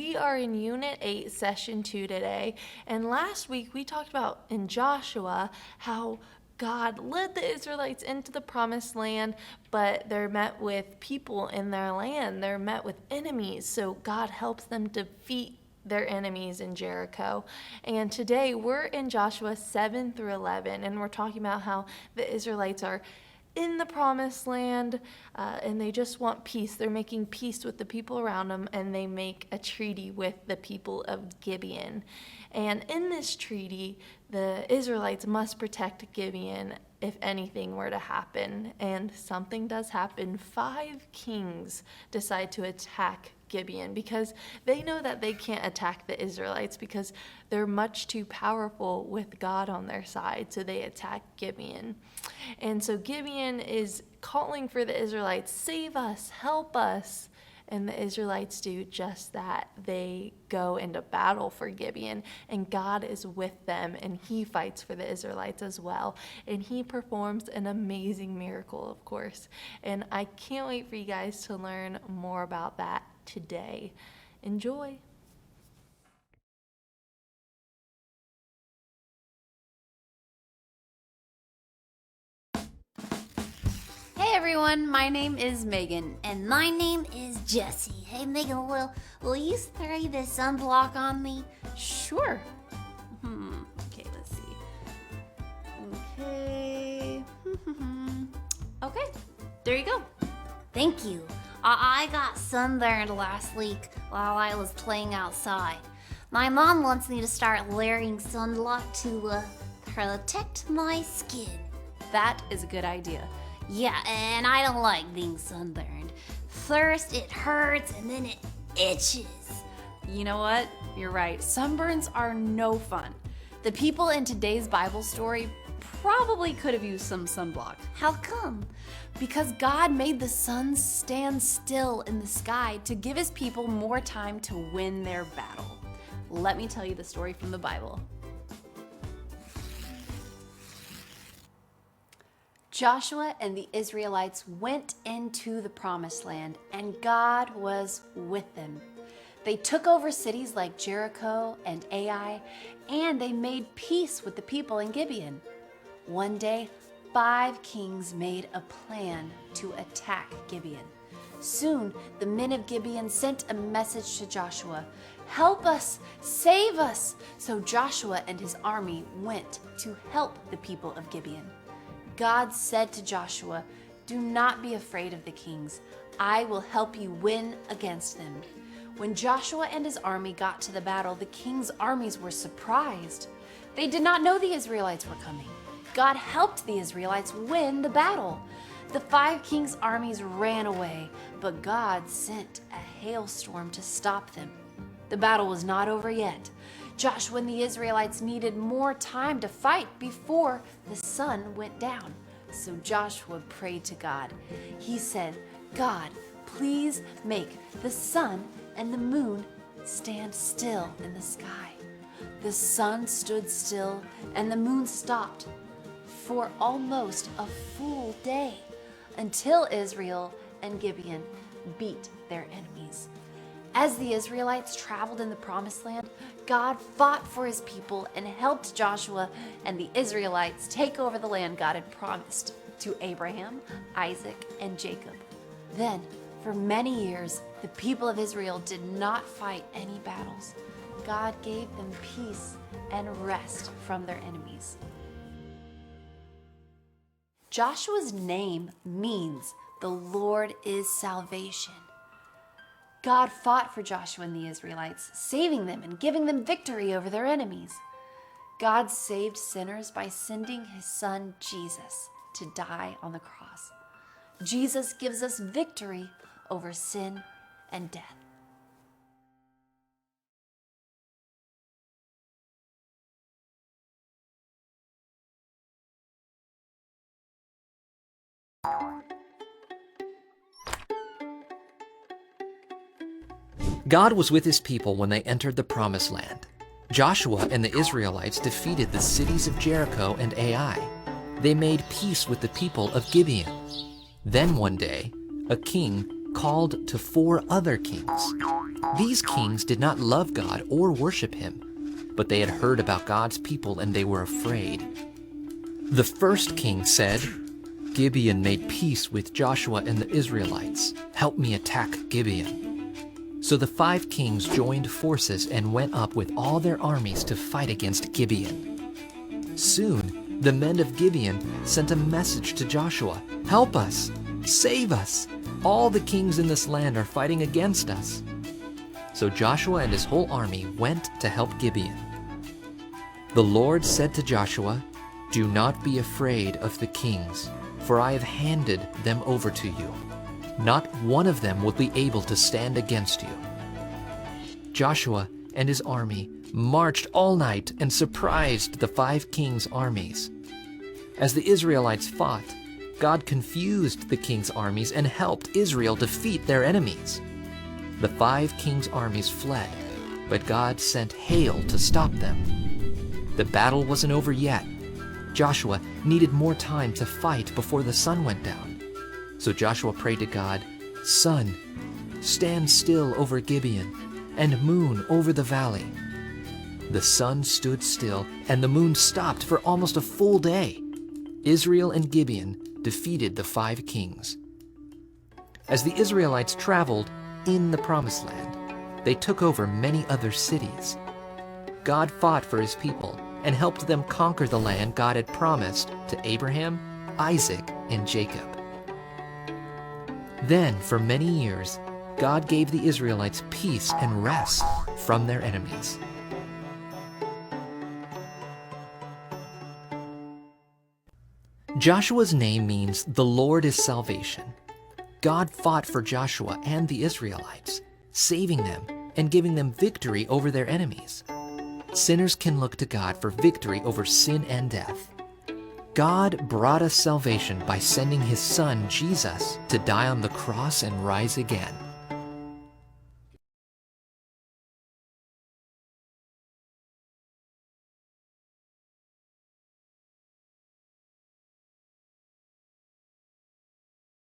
we are in Unit 8, Session 2 today. And last week we talked about in Joshua how God led the Israelites into the promised land, but they're met with people in their land. They're met with enemies. So God helps them defeat their enemies in Jericho. And today we're in Joshua 7 through 11, and we're talking about how the Israelites are in the promised land, and they just want peace. They're making peace with the people around them, and they make a treaty with the people of Gibeon. And in this treaty, the Israelites must protect Gibeon if anything were to happen. And something does happen. 5 kings decide to attack Gibeon because they know that they can't attack the Israelites because they're much too powerful with God on their side. So they attack Gibeon. And so Gibeon is calling for the Israelites, save us, help us. And the Israelites do just that. They go into battle for Gibeon, and God is with them, and he fights for the Israelites as well. And he performs an amazing miracle, of course. And I can't wait for you guys to learn more about that today. Enjoy. Hey everyone, my name is Megan. And my name is Jessie. Hey Megan, will you spray the sunblock on me? Sure. Okay, let's see. Okay. Okay, there you go. Thank you. I got sunburned last week while I was playing outside. My mom wants me to start wearing sunblock to protect my skin. That is a good idea. Yeah, and I don't like being sunburned. First it hurts and then it itches. You know what? You're right. Sunburns are no fun. The people in today's Bible story probably could have used some sunblock. How come? Because God made the sun stand still in the sky to give his people more time to win their battle. Let me tell you the story from the Bible. Joshua and the Israelites went into the promised land, and God was with them. They took over cities like Jericho and Ai, and they made peace with the people in Gibeon. One day, 5 kings made a plan to attack Gibeon. Soon, the men of Gibeon sent a message to Joshua, "Help us, save us." So Joshua and his army went to help the people of Gibeon. God said to Joshua, "Do not be afraid of the kings. I will help you win against them." When Joshua and his army got to the battle, the king's armies were surprised. They did not know the Israelites were coming. God helped the Israelites win the battle. The 5 kings' armies ran away, but God sent a hailstorm to stop them. The battle was not over yet. Joshua and the Israelites needed more time to fight before the sun went down. So Joshua prayed to God. He said, "God, please make the sun and the moon stand still in the sky." The sun stood still and the moon stopped for almost a full day until Israel and Gibeon beat their enemies. As the Israelites traveled in the promised land, God fought for his people and helped Joshua and the Israelites take over the land God had promised to Abraham, Isaac, and Jacob. Then, for many years, the people of Israel did not fight any battles. God gave them peace and rest from their enemies. Joshua's name means the Lord is salvation. God fought for Joshua and the Israelites, saving them and giving them victory over their enemies. God saved sinners by sending his son Jesus to die on the cross. Jesus gives us victory over sin and death. God was with his people when they entered the promised land. Joshua and the Israelites defeated the cities of Jericho and Ai. They made peace with the people of Gibeon. Then one day, a king called to 4 other kings. These kings did not love God or worship him, but they had heard about God's people and they were afraid. The first king said, "Gibeon made peace with Joshua and the Israelites. Help me attack Gibeon." So the 5 kings joined forces and went up with all their armies to fight against Gibeon. Soon, the men of Gibeon sent a message to Joshua, "Help us! Save us! All the kings in this land are fighting against us." So Joshua and his whole army went to help Gibeon. The Lord said to Joshua, "Do not be afraid of the kings, for I have handed them over to you. Not one of them will be able to stand against you." Joshua and his army marched all night and surprised the 5 kings' armies. As the Israelites fought, God confused the kings' armies and helped Israel defeat their enemies. The 5 kings' armies fled, but God sent hail to stop them. The battle wasn't over yet. Joshua needed more time to fight before the sun went down. So Joshua prayed to God, "Sun, stand still over Gibeon, and moon over the valley." The sun stood still, and the moon stopped for almost a full day. Israel and Gibeon defeated the 5 kings. As the Israelites traveled in the Promised Land, they took over many other cities. God fought for his people and helped them conquer the land God had promised to Abraham, Isaac, and Jacob. Then, for many years, God gave the Israelites peace and rest from their enemies. Joshua's name means "the Lord is salvation." God fought for Joshua and the Israelites, saving them and giving them victory over their enemies. Sinners can look to God for victory over sin and death. God brought us salvation by sending his Son, Jesus, to die on the cross and rise again.